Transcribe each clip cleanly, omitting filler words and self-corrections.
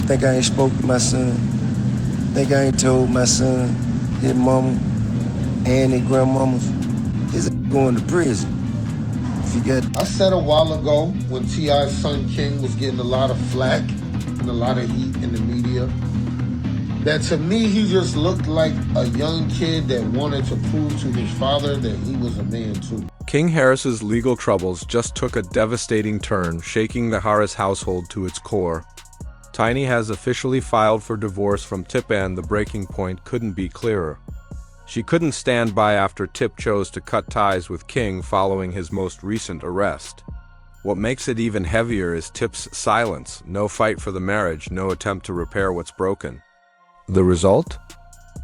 Think I ain't spoke to my son. Think I ain't told my son, his mama, and his grandmamas. He's going to prison. If you got... I said a while ago when T.I.'s son King was getting a lot of flack and a lot of heat in the media, that to me he just looked like a young kid that wanted to prove to his father that he was a man too. King Harris's legal troubles just took a devastating turn, shaking the Harris household to its core. Tiny has officially filed for divorce from Tip, and the breaking point couldn't be clearer. She couldn't stand by after Tip chose to cut ties with King following his most recent arrest. What makes it even heavier is Tip's silence. No fight for the marriage, no attempt to repair what's broken. The result?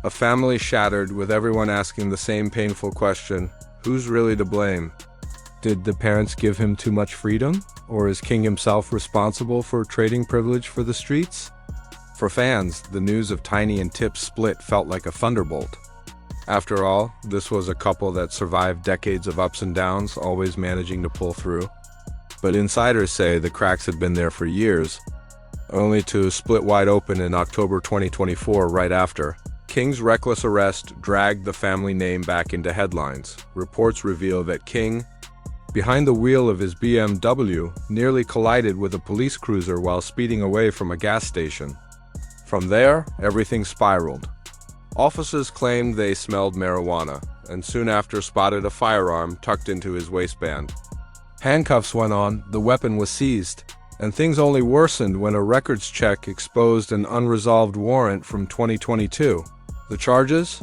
A family shattered, with everyone asking the same painful question: who's really to blame? Did the parents give him too much freedom? Or is King himself responsible for trading privilege for the streets? For fans, the news of Tiny and Tip's split felt like a thunderbolt. After all, this was a couple that survived decades of ups and downs, always managing to pull through. But insiders say the cracks had been there for years, only to split wide open in October 2024 right after. King's reckless arrest dragged the family name back into headlines. Reports reveal that King, behind the wheel of his BMW, nearly collided with a police cruiser while speeding away from a gas station. From there, everything spiraled. Officers claimed they smelled marijuana, and soon after spotted a firearm tucked into his waistband. Handcuffs went on, the weapon was seized, and things only worsened when a records check exposed an unresolved warrant from 2022. The charges?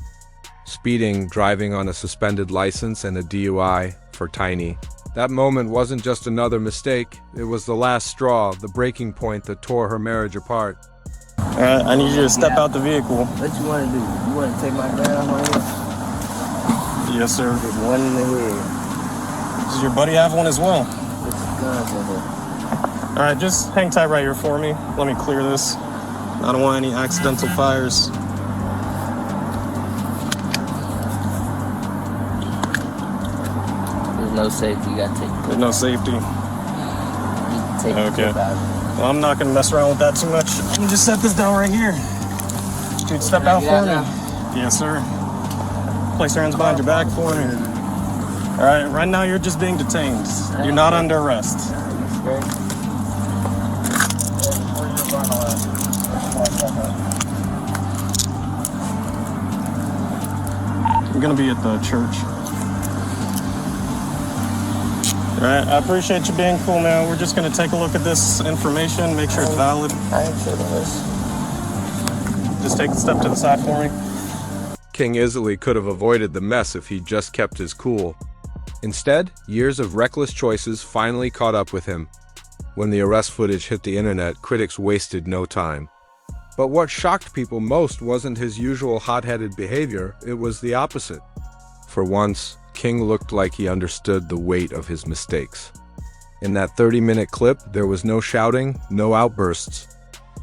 Speeding, driving on a suspended license, and a DUI for Tiny. That moment wasn't just another mistake, it was the last straw, the breaking point that tore her marriage apart. Alright, I need you to step out the vehicle. What you want to do? You want to take my gun off my head? Yes, sir. There's one in the head. Does your buddy have one as well? There's guns in here. Alright, just hang tight right here for me. Let me clear this. I don't want any accidental fires. There's no safety, you gotta take. There's no safety. Okay. Well, I'm not gonna mess around with that too much. Let me just set this down right here. Dude, step out for me. Yes, sir. Place your hands behind your back for me. Alright, right now you're just being detained. You're not under arrest. We're gonna be at the church. Alright, I appreciate you being cool, man. We're just gonna take a look at this information, make sure it's valid. I ain't sure of this. Just take a step to the side for me. King easily could have avoided the mess if he'd just kept his cool. Instead, years of reckless choices finally caught up with him. When the arrest footage hit the internet, critics wasted no time. But what shocked people most wasn't his usual hot-headed behavior, it was the opposite. For once, King looked like he understood the weight of his mistakes. In that 30-minute clip, there was no shouting, no outbursts.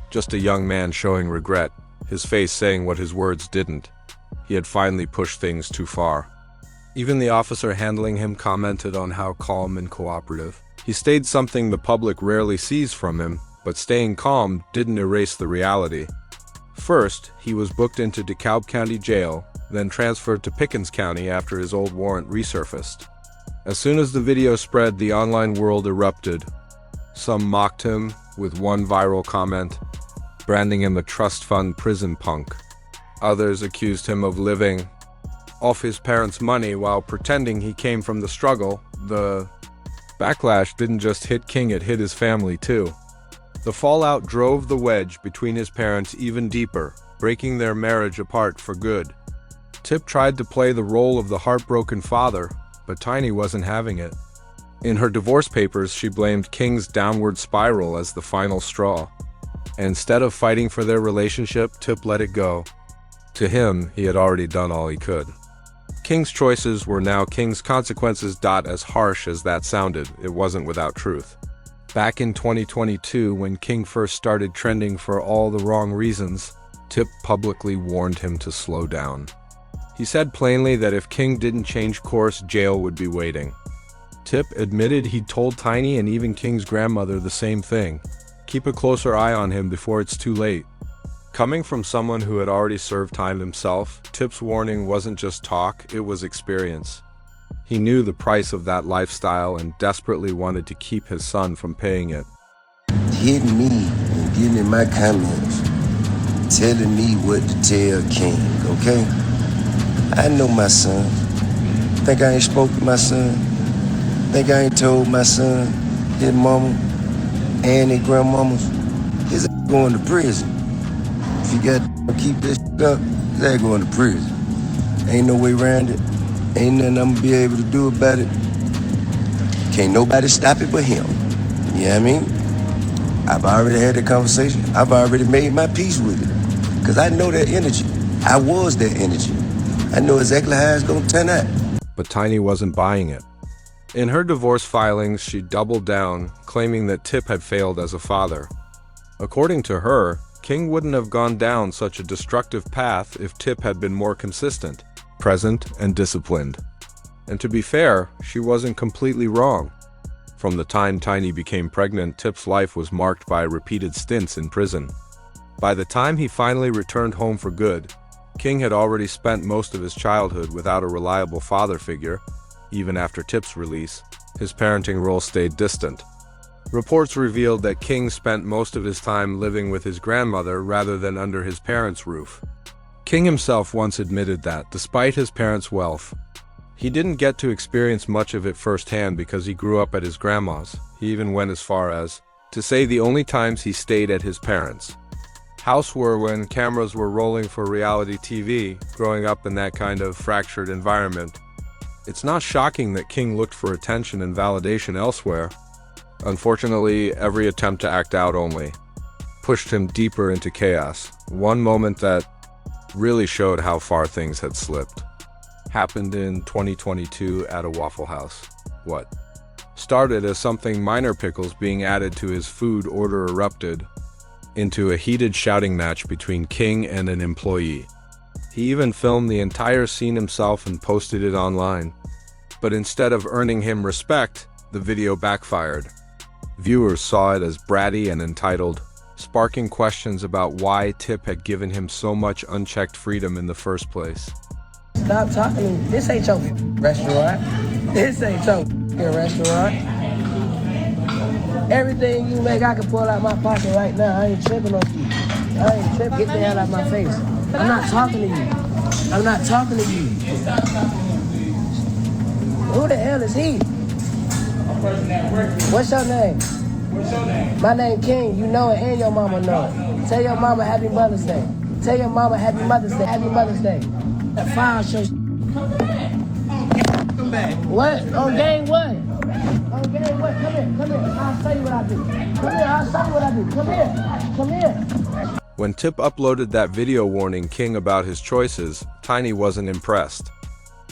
Just a young man showing regret, his face saying what his words didn't. He had finally pushed things too far. Even the officer handling him commented on how calm and cooperative. He stayed, something the public rarely sees from him, but staying calm didn't erase the reality. First, he was booked into DeKalb County Jail, then transferred to Pickens County after his old warrant resurfaced. As soon as the video spread, the online world erupted. Some mocked him, with one viral comment, branding him a trust fund prison punk. Others accused him of living off his parents' money while pretending he came from the struggle. The backlash didn't just hit King, it hit his family too. The fallout drove the wedge between his parents even deeper, breaking their marriage apart for good. Tip tried to play the role of the heartbroken father, but Tiny wasn't having it. In her divorce papers, she blamed King's downward spiral as the final straw. And instead of fighting for their relationship, Tip let it go. To him, he had already done all he could. King's choices were now King's consequences. As harsh as that sounded, it wasn't without truth. Back in 2022, when King first started trending for all the wrong reasons, Tip publicly warned him to slow down. He said plainly that if King didn't change course, jail would be waiting. Tip admitted he'd told Tiny and even King's grandmother the same thing. Keep a closer eye on him before it's too late. Coming from someone who had already served time himself, Tip's warning wasn't just talk, it was experience. He knew the price of that lifestyle and desperately wanted to keep his son from paying it. Hitting me and getting in my comments, telling me what to tell King, okay? I know my son. Think I ain't spoke to my son? Think I ain't told my son, his mama, and his grandmamas, his ass going to prison. If you got to keep this up, his ass going to prison. Ain't no way around it. Ain't nothing I'm gonna be able to do about it. Can't nobody stop it but him. You know what I mean? I've already had the conversation. I've already made my peace with it. Because I know that energy. I was that energy. I know exactly how it's gonna turn out. But Tiny wasn't buying it. In her divorce filings, she doubled down, claiming that Tip had failed as a father. According to her, King wouldn't have gone down such a destructive path if Tip had been more consistent, present, and disciplined. And to be fair, she wasn't completely wrong. From the time Tiny became pregnant, Tip's life was marked by repeated stints in prison. By the time he finally returned home for good, King had already spent most of his childhood without a reliable father figure. Even after Tip's release, his parenting role stayed distant. Reports revealed that King spent most of his time living with his grandmother rather than under his parents' roof. King himself once admitted that, despite his parents' wealth, he didn't get to experience much of it firsthand because he grew up at his grandma's. He even went as far as to say the only times he stayed at his parents' house were when cameras were rolling for reality TV. Growing up in that kind of fractured environment, it's not shocking that King looked for attention and validation elsewhere. Unfortunately, every attempt to act out only pushed him deeper into chaos. One moment that really showed how far things had slipped happened in 2022 at a Waffle House. What started as something minor, pickles being added to his food order, erupted into a heated shouting match between King and an employee. He even filmed the entire scene himself and posted it online. But instead of earning him respect, the video backfired. Viewers saw it as bratty and entitled, sparking questions about why Tip had given him so much unchecked freedom in the first place. Stop talking to me. This ain't your restaurant. This ain't your restaurant. Everything you make, I can pull out my pocket right now. I ain't tripping on you. I ain't tripping. Get the hell out of my face. I'm not talking to you. I'm not talking to you. Who the hell is he? What's your name? What's your name? My name King. You know it and your mama know it. Tell your mama Happy Mother's Day. Tell your mama Happy Mother's Day. Happy Mother's Day. That file show. Come back. What? On game what? On game what? Come here. Come here. I'll show you what I do. Come here. I'll show you what I do. Come here. Come here. When Tip uploaded that video warning King about his choices, Tiny wasn't impressed.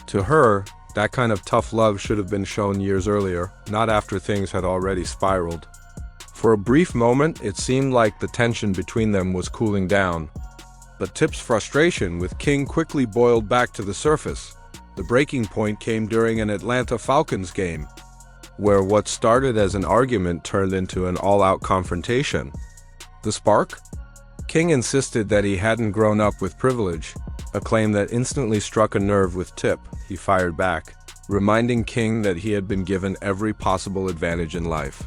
To her, that kind of tough love should have been shown years earlier, not after things had already spiraled. For a brief moment, it seemed like the tension between them was cooling down. But Tip's frustration with King quickly boiled back to the surface. The breaking point came during an Atlanta Falcons game, where what started as an argument turned into an all-out confrontation. The spark? King insisted that he hadn't grown up with privilege, a claim that instantly struck a nerve with Tip. He fired back, reminding King that he had been given every possible advantage in life.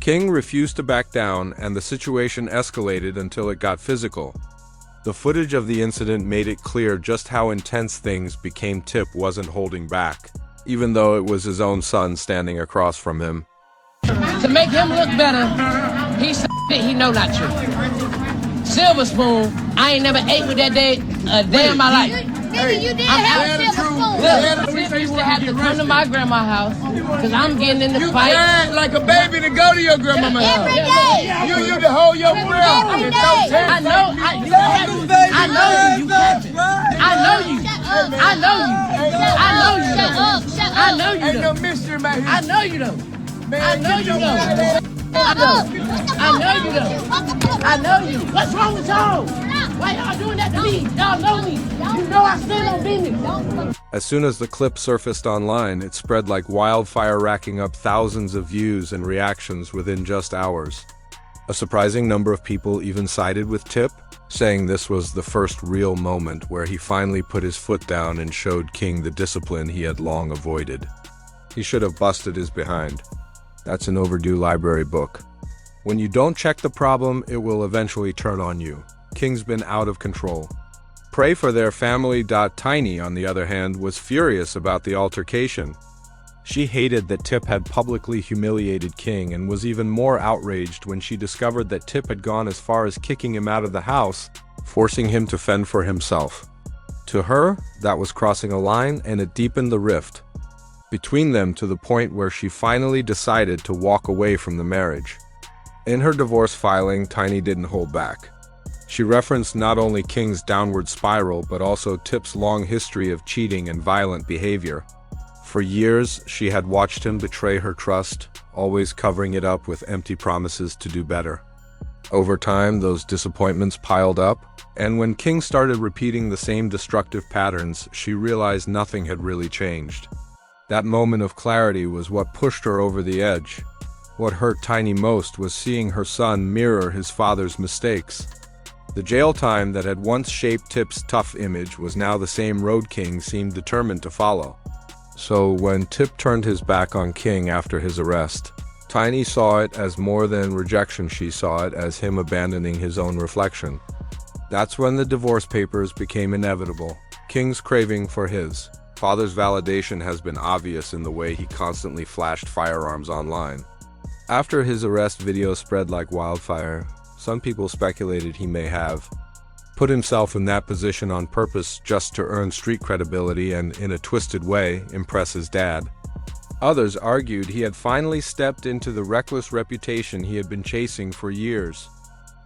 King refused to back down, and the situation escalated until it got physical. The footage of the incident made it clear just how intense things became. Tip wasn't holding back, even though it was his own son standing across from him. To make him look better, he said he know not you. Silver spoon, I ain't never ate with that day a day in my life. Nigga, you did have a silver spoon. Look, Tip used to have to come to my grandma's house, because I'm getting in the fight. You cried like a baby to go to your grandmama's house. Every day. You to hold your breath. Every It's day. so I know, I know you capping. I know you. I know you. I know you. Shut up. Shut I up. know you Ain't no though. mystery, man. I know you though. I know you though. Shut up. I know you though. I know you. What's wrong with y'all? Why y'all doing that to me? Y'all know me. You know I stand on business. As soon as the clip surfaced online, it spread like wildfire, racking up thousands of views and reactions within just hours. A surprising number of people even sided with Tip, saying this was the first real moment where he finally put his foot down and showed King the discipline he had long avoided. He should have busted his behind. That's an overdue library book. When you don't check the problem, it will eventually turn on you. King's been out of control. Pray for their family. Tiny, on the other hand, was furious about the altercation. She hated that Tip had publicly humiliated King and was even more outraged when she discovered that Tip had gone as far as kicking him out of the house, forcing him to fend for himself. To her, that was crossing a line, and it deepened the rift between them to the point where she finally decided to walk away from the marriage. In her divorce filing, Tiny didn't hold back. She referenced not only King's downward spiral, but also Tip's long history of cheating and violent behavior. For years, she had watched him betray her trust, always covering it up with empty promises to do better. Over time, those disappointments piled up, and when King started repeating the same destructive patterns, she realized nothing had really changed. That moment of clarity was what pushed her over the edge. What hurt Tiny most was seeing her son mirror his father's mistakes. The jail time that had once shaped Tip's tough image was now the same road King seemed determined to follow. So when Tip turned his back on King after his arrest, Tiny saw it as more than rejection. She saw it as him abandoning his own reflection. That's when the divorce papers became inevitable. King's craving for his father's validation has been obvious in the way he constantly flashed firearms online. After his arrest, videos spread like wildfire. Some people speculated he may have put himself in that position on purpose just to earn street credibility and, in a twisted way, impress his dad. Others argued he had finally stepped into the reckless reputation he had been chasing for years.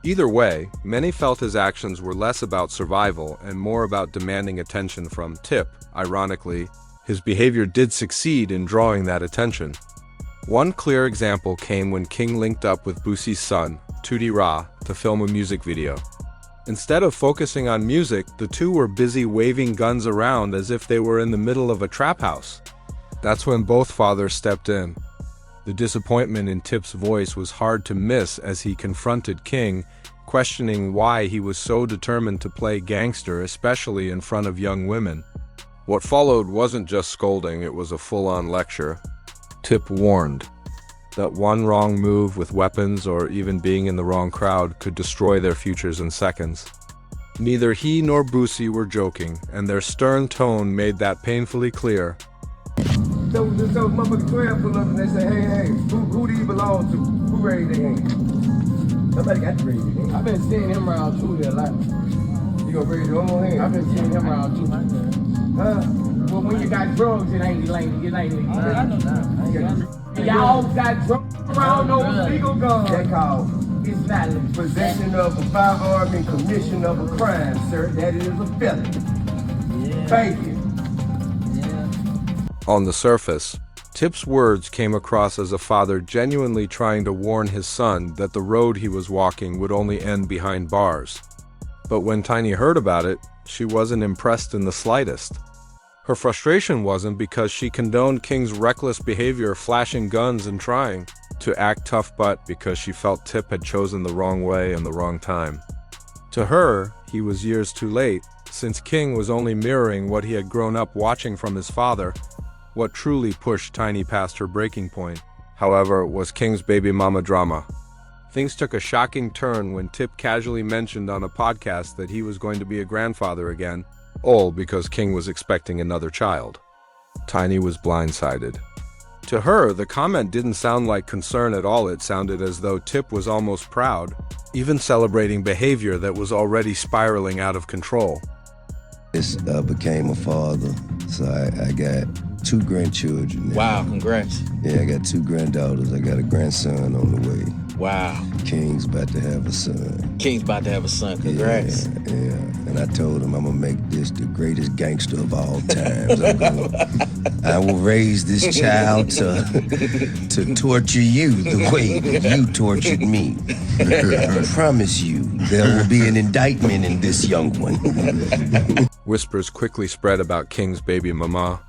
Either way, many felt his actions were less about survival and more about demanding attention from Tip. Ironically, his behavior did succeed in drawing that attention. One clear example came when King linked up with Boosie's son, Tootie Ra, to film a music video. Instead of focusing on music, the two were busy waving guns around as if they were in the middle of a trap house. That's when both fathers stepped in. The disappointment in Tip's voice was hard to miss as he confronted King, questioning why he was so determined to play gangster, especially in front of young women. What followed wasn't just scolding, it was a full-on lecture. Tip warned that one wrong move with weapons or even being in the wrong crowd could destroy their futures in seconds. Neither he nor Boosie were joking, and their stern tone made that painfully clear. So motherfucking 12 pull up and they say, hey, who do you belong to? Who raised their hand? Somebody got to raise their hand. I've been seeing him around too there a lot. You gonna raise your own hand? I've been seeing him around too. Huh? Well, when you got drugs, it ain't illegal. I know that. Y'all got drugs around those legal guns. That called it's not possession of a firearm and commission of a crime, sir. That is a felony. Yeah. Thank you. On the surface, Tip's words came across as a father genuinely trying to warn his son that the road he was walking would only end behind bars. But when Tiny heard about it, she wasn't impressed in the slightest. Her frustration wasn't because she condoned King's reckless behavior, flashing guns and trying to act tough, but because she felt Tip had chosen the wrong way and the wrong time. To her, he was years too late, since King was only mirroring what he had grown up watching from his father. What truly pushed Tiny past her breaking point, however, was King's baby mama drama. Things took a shocking turn when Tip casually mentioned on a podcast that he was going to be a grandfather again, all because King was expecting another child. Tiny was blindsided. To her, the comment didn't sound like concern at all. It sounded as though Tip was almost proud, even celebrating behavior that was already spiraling out of control. I became a father, so I got 2 grandchildren now. Wow, congrats. Yeah, I got 2 granddaughters. I got a grandson on the way. Wow. King's about to have a son. King's about to have a son. Congrats. Yeah. And I told him I'm gonna make this the greatest gangster of all times. I will raise this child to torture you the way that you tortured me. I promise you, There will be an indictment in this young one. Whispers quickly spread about King's baby mama,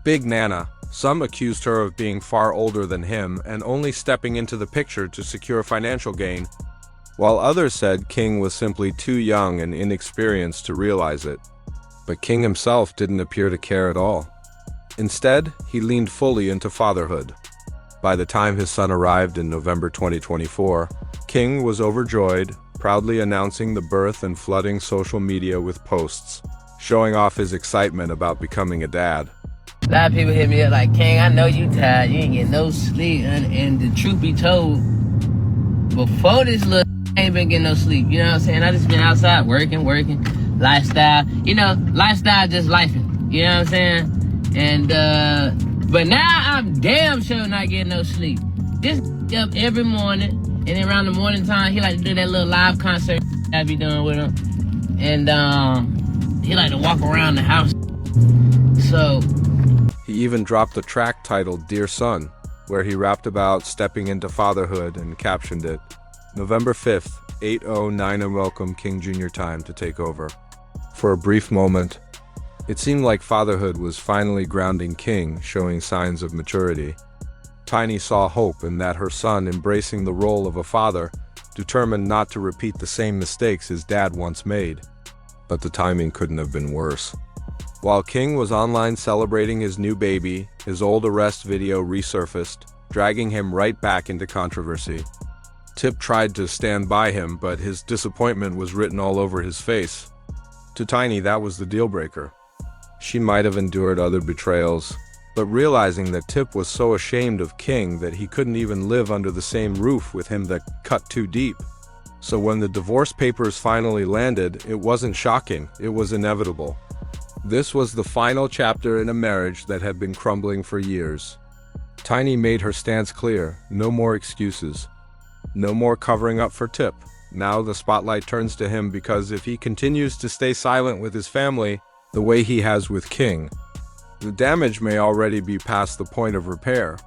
Big Nana. Some accused her of being far older than him and only stepping into the picture to secure financial gain, while others said King was simply too young and inexperienced to realize it. But King himself didn't appear to care at all. Instead, he leaned fully into fatherhood. By the time his son arrived in November 2024, King was overjoyed, proudly announcing the birth and flooding social media with posts, showing off his excitement about becoming a dad. A lot of people hit me up like, King, I know you tired. You ain't getting no sleep. And the truth be told, before this little I ain't been getting no sleep. You know what I'm saying? I just been outside working, lifestyle. You know, lifestyle just lifing. You know what I'm saying? And, but now I'm damn sure not getting no sleep. This up every morning, and then around the morning time, he like to do that little live concert I be doing with him. And, he like to walk around the house. So, he even dropped a track titled Dear Son, where he rapped about stepping into fatherhood and captioned it, November 5th, 8:09 and welcome King Jr. time to take over. For a brief moment, it seemed like fatherhood was finally grounding King, showing signs of maturity. Tiny saw hope in that her son embracing the role of a father, determined not to repeat the same mistakes his dad once made. But the timing couldn't have been worse. While King was online celebrating his new baby, his old arrest video resurfaced, dragging him right back into controversy. Tip tried to stand by him, but his disappointment was written all over his face. To Tiny, that was the deal breaker. She might have endured other betrayals, but realizing that Tip was so ashamed of King that he couldn't even live under the same roof with him that cut too deep. So when the divorce papers finally landed, it wasn't shocking, it was inevitable. This was the final chapter in a marriage that had been crumbling for years. Tiny made her stance clear, no more excuses. No more covering up for Tip. Now the spotlight turns to him because if he continues to stay silent with his family, the way he has with King, the damage may already be past the point of repair.